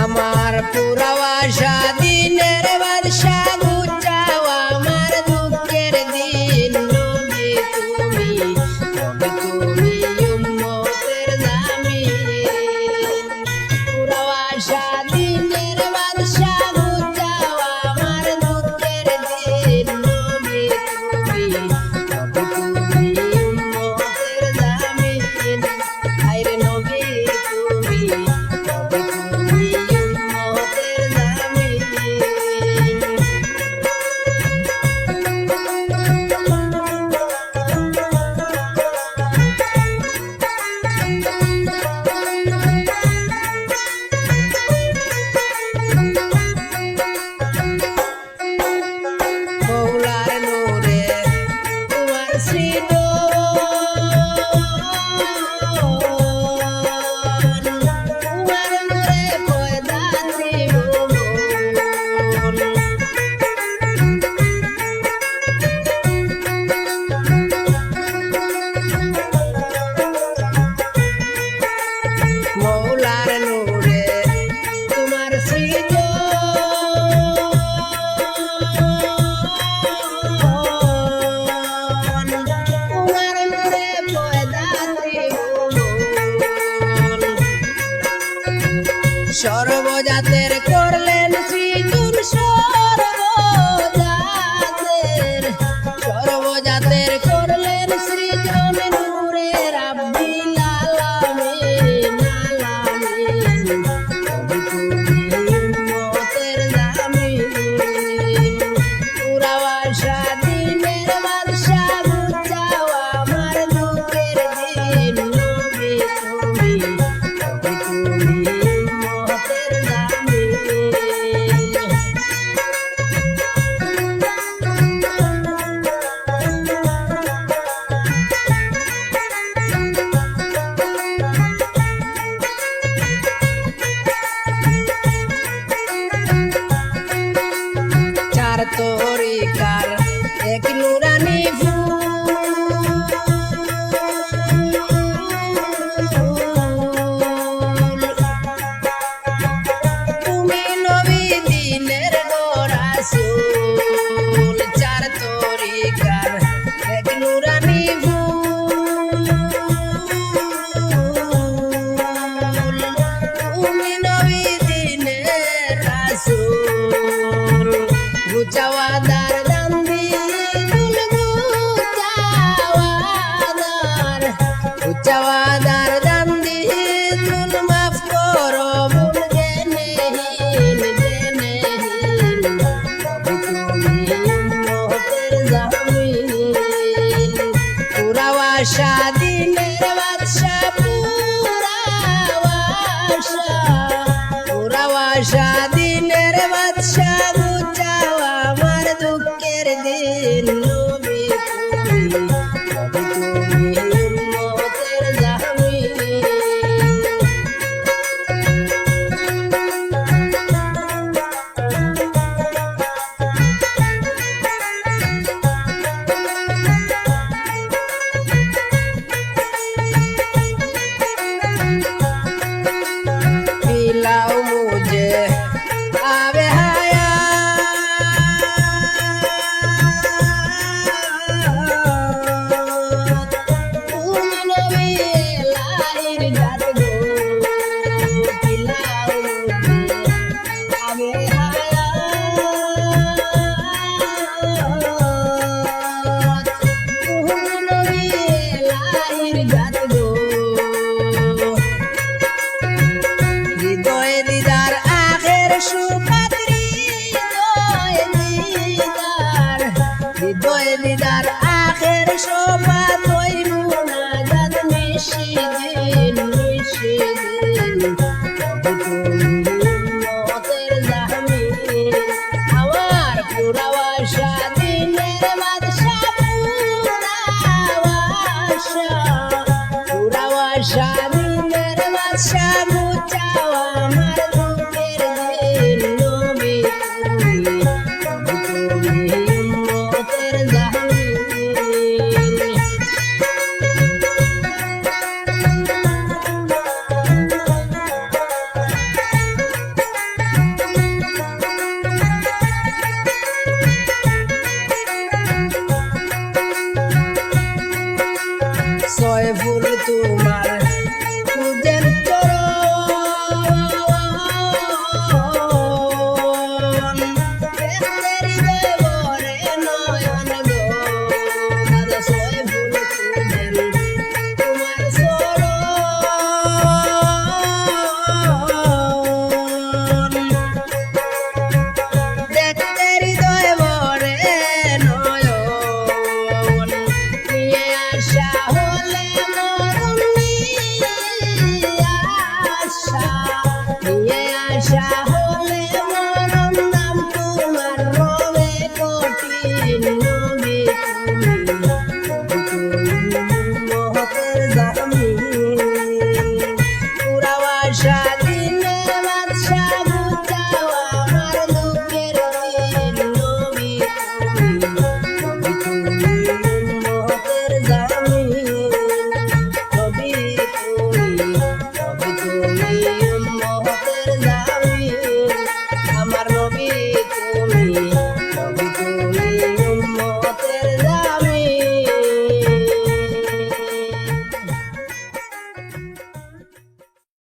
আমার পুরা আশা দিনের বাদশা ঘুচাও আমার দুঃখের দিন নবী তুমি উম্মতের জামিন পুরা আশা দিনের বাদশা ঘুচাও আমার দুঃখের দিন নবী তুমি উম্মতের জামিন আইরে নবী তুমি সর্বজাতের করলেন সৃজন সর্বজাতের করলেন সৃজন নূরে রাব্বিল আলামিন আলামিন উম্মতের জামিন পুরা আশা দিনের বাদশা ঘুচাও আমার দুঃখের দিন নবী তুমি তরিকার এক নুরানি তুমি নবী দিনের রাসূল চার তরিকার এক নুরানি তুমি নবী দিনের রাসূল গুচাওয়াদার দান্দি দুল গুচাওয়াদার দান্দি দুল মাফ করো ভুল জেনেহীন উম্মতের জামিন পুরা আশা দিনের বাদশা পুরা আশা দিনের বাদশা আমার দুঃখের দিন নবী তুমি উম্মতের জামিন पिलाओ मुझे आवे हाया দিদার আখের সোপাত ওই মুনাজাত নিশিদিন উম্মতের জামিন আমার পুরা আশা দিনের বাদশা পুরা আশা দিনের বাদশা বুঝাও আমার দুঃখের দিন নবী তুমি উম্মতের জামিন আশা নিয়ে আসা হলে মরণ নাম তোমার রবে কঠিন নবী তুমি মহতের জামিন পুরা আশা